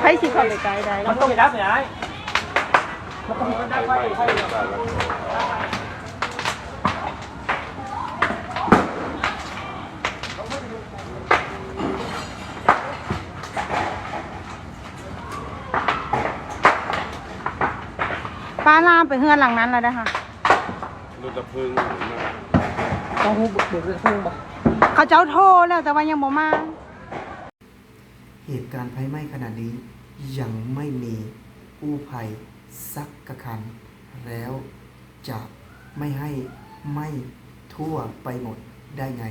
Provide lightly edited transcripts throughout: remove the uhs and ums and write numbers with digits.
ให้สิเข้าไปไกลได้มันต้องไปดับไหนมันต้องดับไฟป้าลามไปเฮือนหลังนั้นแล้วนะคะรถดับเพลิงต้องหูเบิกเรื่องพึ่งบ่เขาเจ้าโทรแล้วแต่ว่ายังบ่มาเหตุการณ์ไฟไหม้ขนาดนี้ยังไม่มีกู้ภัยสักกระคันแล้วจะไม่ให้ไหม้ทั่วไปหมดได้ไง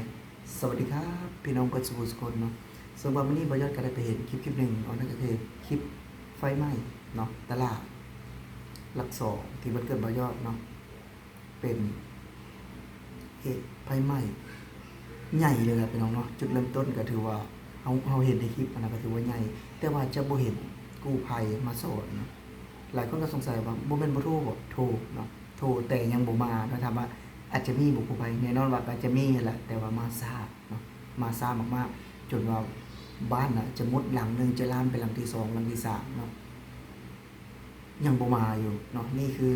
สวัสดีครับพี่น้องเพื่อนสุขคนเนาะส่วนวันนี้บอยอดก็ได้ไปเห็นคลิปหนึ่งเนาะนั่นก็คือคลิปไฟไหม้เนาะตลาดหลักสองที่มันเกิดบอยอดเนาะเป็นเหตุไฟไหม้ใหญ่เลยครับพี่น้องเนาะจุดเริ่มต้นก็ถือว่าเราเห็นในคลิปนะก็ถือว่าใหญ่แต่ว่าจะบ่เห็นกู้ภัยมาสอนเนาะหลายคนก็สงสัยว่าบ่แม่นบ่โทรบ่โทรเนาะโทรแต่ยังบ่มาเนาะถามว่าอาจจะมีบุกู้ภัยแน่นอนว่าอาจจะมีแหละแต่ว่ามาช้าเนาะมาช้ามากๆจนว่าบ้านน่ะจะมุดหลังนึงจะลามไปหลังที่2หลังที่3เนาะยังบ่มาอยู่เนาะนี่คือ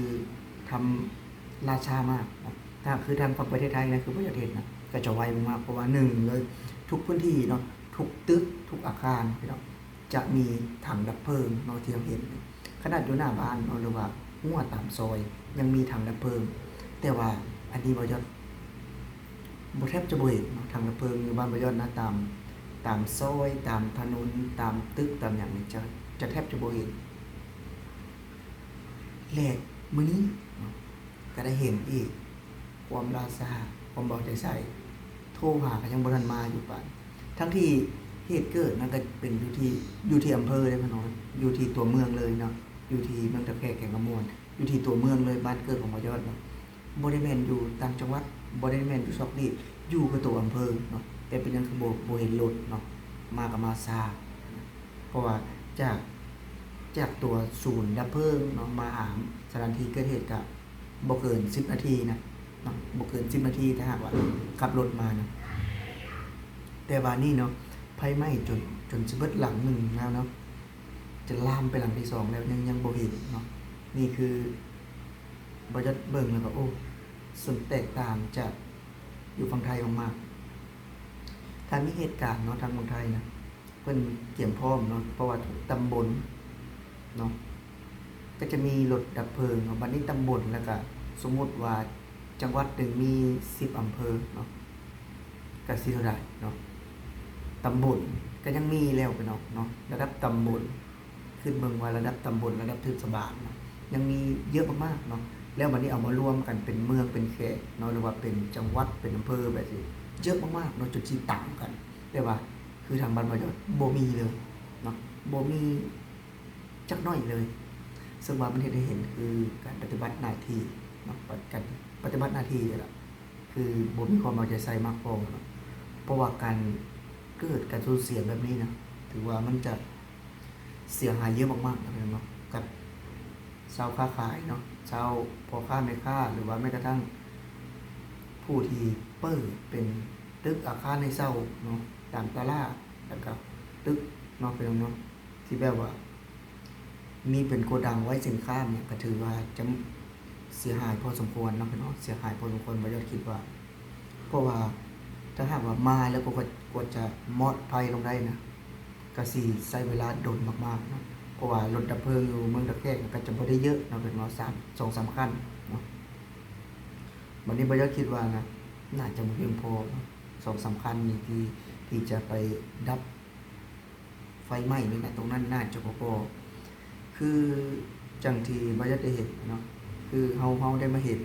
ทำราชามากนะถ้าคือทางฝั่งประเทศไทยนะคือประเทศนะก็จะไวมากเพราะว่า1เลยทุกพื้นที่เนาะทุกตึกทุกอาคารพี่น้องจะมีถังดับเพลิงเนาะที่เราเห็นขนาดอยู่หน้าบ้านเนาะหรือว่าหัวตามซอยยังมีถังดับเพลิงแต่ว่าอันนี้บ่ยอดบ่แทบจะบ่เห็นเนาะถังดับเพลิงอยู่บ้านบ่ยอดนะตามซอยตามถนนตามตึกตามอย่างนี้จะแทบจะบ่เห็นแรกมื้อนี้ก็ได้เห็นอีกความราซาความเบาใจใส่โทรหาก็ยังบ่ทันมาอยู่ป่านทั้งที่เหตุเกิดนั่นก็เป็นอยู่ที่อำเภอเลยพี่น้องอยู่ที่ตัวเมืองเลยเนาะอยู่ที่เมืองตะแคกแก่งกระมวลอยู่ที่ตัวเมืองเลยบ้านเกิดของบ่ยอดเนาะบ่ได้แม่นอยู่ต่างจังหวัดบ่ได้แม่นอยู่ซอกนี้อยู่กับตัวอำเภอเนาะแต่เป็นยังคือบ่เห็นรถเนาะมาก็มาซาเพราะว่าจากตัวศูนย์ดับเพลิงเนาะมาหาสถานที่เกิดเหตุก็บ่เกิน10นาทีนะเนาะบ่เกิน10นาทีถ้าหากว่าขับรถมานะแต่ว่านี่เนาะไฟไหม้จนสิเบิดหลังหนึ่งแล้วเนาะจะลามไปหลังที่2แล้วยังบ่เห็นเนาะนี่คือบ่จะเบิ่งแล้วก็โอ้ส่วนแตกต่างจากอยู่ฝั่งไทยมากๆถ้ามีเหตุการณ์เนาะทางเมืองไทยนะเพิ่นเตรียมพร้อมเนาะเพราะว่าทุกตำบลเนาะก็จะมีรถดับเพลิงเนาะบัดนี้ตำบลแล้วก็สมมุติว่าจังหวัดหนึ่งมี10อำเภอเนาะก็สิเท่าใดเนาะตำบลก็ยังมีแล้วไปเนาะระดับตำบลขึ้นเบิ่งว่าระดับตำบลระดับเทศบาลเนาะยังมีเยอะมากๆเนาะแล้ววันนี้เอามารวมกันเป็นเมืองเป็นเขตเนาะหรือว่าเป็นจังหวัดเป็นอำเภอแบบนี้เยอะมากๆเนาะจุดที่ต่างกันแต่ว่าคือทางบ้านบ่ยอดบ่มีเลยเนาะบ่มีจักน้อยเลยซึ่งว่ามันได้เห็นคือการปฏิบัติหน้าที่เนาะการปฏิบัติหน้าที่นี่แหละคือบ่มีความเอาใจใส่มากพอเนาะเพราะว่าการเกิดการสูญเสียแบบนี้นะถือว่ามันจะเสียหายเยอะมากๆนะเนาะกับชาวค้าขายเนาะชาวพ่อค้าแม่ค้าหรือว่าแม้กระทั่งผู้ที่เปิดเป็นตึกอาคารในเศร้าเนาะตามตลาดแล้วก็ตึกเนาะเป็นเนาะที่แบบว่ามีเป็นโกดังไว้สินค้าเนี่ยก็ถือว่าจะเสียหายพอสมควรเนาะเนาะเสียหายพอสมควรบ่ยอดคิดว่าเพราะว่าถ้าหากว่ามาแล้วก็กว่าจะมอดไฟลงได้นะก็สิใช้เวลาโดนมากๆเนาะเพราะว่ารถดับเพลิงอยู่เมืองตะแคกก็จะบ่ได้เยอะเนาะเป็นว่า2-3คันเนาะวันนี้บ่ยอดคิดว่านะน่าจะบ่เพียงพอเนาะ2-3คันนี่ที่จะไปดับไฟไหม้นี่นะตรงนั้นน่าจะบ่พอคือจังที่บ่ยอดได้เห็นเนาะคือเฮาได้มาเห็น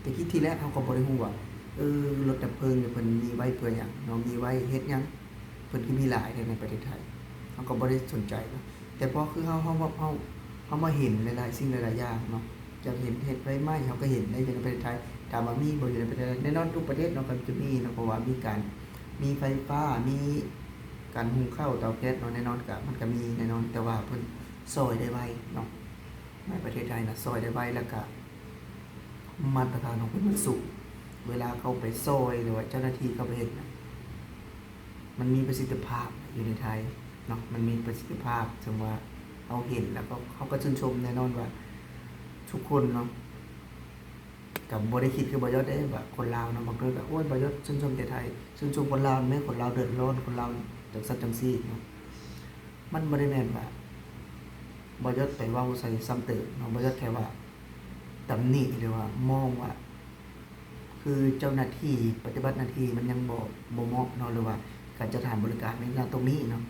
แต่คิดทีแรกเฮาก็บ่ได้ฮู้ว่ารถดับเพลิงเนี่ยเพิ่นมีไว้เพื่อหยังเนาะมีไว้เฮ็ดหยังเพิ่นคือมีหลายในประเทศไทยเฮาก็บ่ได้สนใจเนาะแต่พอคือเฮามาเห็นหลายๆสิ่งหลายๆอย่างเนาะจะเห็นเฮ็ดไฟไหม้เฮาก็เห็นในประเทศไทยถามว่ามีบ่อยู่ในประเทศแน่นอนทุกประเทศเนาะก็จะมีเนาะเพราะว่ามีไฟฟ้ามีการหุงข้าวเตาแก๊สเนาะแน่นอนก็มันก็มีแน่นอนแต่ว่าเพิ่นซอยได้ไวเนาะในประเทศไทยนะซอยได้ไวแล้วก็มาตรฐานของเพิ่นมันสูงเวลาเขาไปซอยหรือว่าเจ้าหน้าที่เขาไปเห็นนะมันมีประสิทธิภาพอยู่ในไทยเนาะมันมีประสิทธิภาพถึงว่า เอาเห็นแล้วก็เขาก็ชื่นชมแน่นอนว่า ทุกคนเนาะกับบ่ได้คิดคือบอยอดได้แบบคนลาวเนาะบางคนก็โอ้ยบอยอดชื่นชมแต่ไทยชื่นชมคนลาวแม่คนลาวเดือดร้อนคนลาวจังซั่นจังซี่เนาะมันบ่ได้แม่นว่าบอยอดไปเว้าใส่ซ้ำเติมเนาะบอยอดแค่ว่าตำหนิหรือว่ามองว่า คือเจ้าหน้าที่ปฏิบัติหน้าที่มันยังบ่เหมาะเนาะหรือว่าการจัดหาบริการในงานตรงนี้เนาะ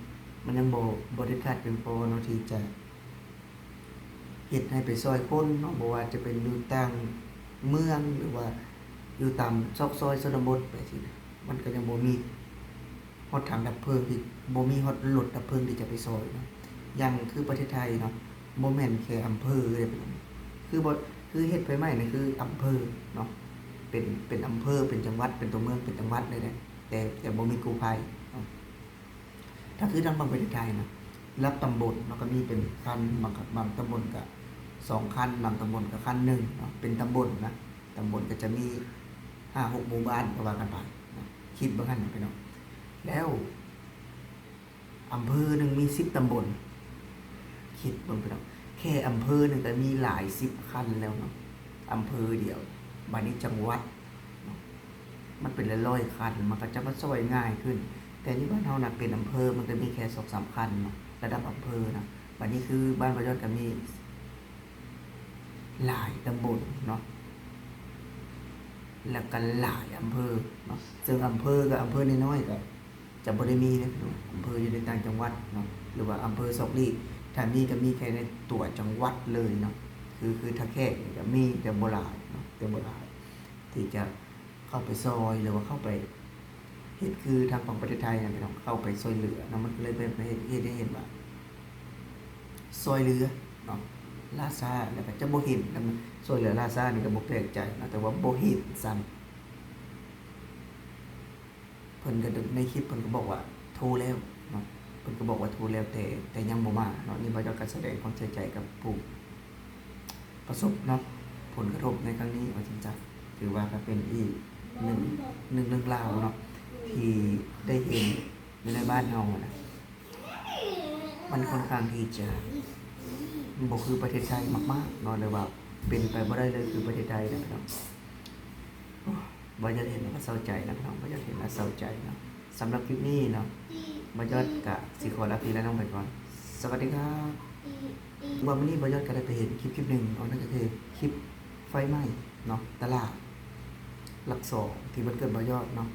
มันยังบ่ได้คาดเป็นพอเนาะที่จะเฮ็ดให้ไปซอยคนเนาะบ่ว่าจะเป็นอยู่ต่างเมืองหรือว่าอยู่ตามซอกซอยชนบทไปสิมันก็ยังบ่มีฮอดถังดับเพลิงที่บ่มีฮอดรถดับเพลิงที่จะไปซอยเนาะอย่างคือประเทศไทยเนาะบ่แม่นแค่อำเภอเลยคือบ่คือเฮ็ดไฟไหม้นี่คืออำเภอเนาะเป็นอำเภอเป็นจังหวัดเป็นตัวเมืองเป็นจังหวัดเลยแหละแต่บ่มีกู้ภัยเนาะถ้าคือทางบางประเทศไทยนะรับตำบลเนาะก็มีเป็นคันบางตำบลก็2คันบางตำบลก็คันหนึ่งเนาะเป็นตำบลนะตำบลก็จะมี5-6 หมู่บ้านก็ว่ากันไปนะคิดบ่คั่นไปเนาะแล้วอำเภอหนึงมี10ตำบลคิดเบิ่งไปเนาะแค่อำเภอหนึงก็มีหลาย10คันแล้วเนาะอำเภอเดียวบัดนี้จังหวัดเนาะมันเป็นร้อยๆคันมันก็จะมาช่วยง่ายขึ้นแต่นี่บ้านเฮาน่ะเป็นอำเภอมันก็มีแค่2-3คันเนาะระดับอำเภอนะบัดนี้คือบ้านบ่ยอดก็มีหลายตำบลเนาะแล้วก็หลายอำเภอเนาะซึ่งอำเภอกับอำเภอน้อยๆก็จะบ่ได้มีนะพี่น้องอำเภออยู่ในต่างจังหวัดเนาะหรือว่าอำเภอซอกลีถ้ามีก็มีแค่ในตัวจังหวัดเลยเนาะคือถ้าแค่ก็มีแต่บ่หลายเนาะแต่บ่หลายที่จะเข้าไปซอยหรือว่าเข้าไปเฮ็ดคือทางฝั่งประเทศไทยนะพี่น้องเข้าไปซอยเหลือเนาะมันก็เลยเป็นเฮ็ดให้เห็นว่าซอยเหลือเนาะลาซาแล้วก็จะบ่เห็นแล้วมันซอยเหลือลาซานี่ก็บ่แปลกใจนะแต่ว่าบ่เห็นซ้ำเพิ่นก็ในคลิปเพิ่นก็บอกว่าโทรแล้วเนาะเพิ่นก็บอกว่าโทรแล้วแต่ยังบ่มาเนาะนี่บ่เจ้าก็แสดงความเสียใจกับผู้ประสบเนาะผลกระทบในครั้งนี้ว่าจริงจังถือว่าก็เป็นอีกหนึ่งเรื่องราวเนาะที่ได้เห็นอยู่ในบ้านเฮานะมันค่อนข้างที่จะบ่คือประเทศไทยมากๆเนาะเลยว่าเป็นไปบ่ได้เลยคือประเทศไทยนะพี่น้องบ่อยากเห็นแล้วก็เศร้าใจนะพี่น้องบ่อยากเห็นแล้วเศร้าใจเนาะสำหรับคลิปนี้เนาะบ่ยอดก็สิขอลาพี่และน้องไปก่อนสวัสดีครับวันนี้บ่ยอดก็ได้ไปเห็นคลิปหนึ่งเนาะนั่นก็คือคลิปไฟไหม้เนาะตลาดหลัก2ที่มันเกิดบ่ยอดเนาะ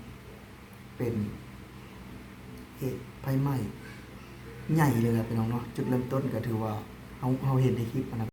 เป็นเหตุไฟไหม้ใหญ่เลยแหละพี่น้องเนาะจุดเริ่มต้นก็ถือว่าเฮาเห็นในคลิปนะ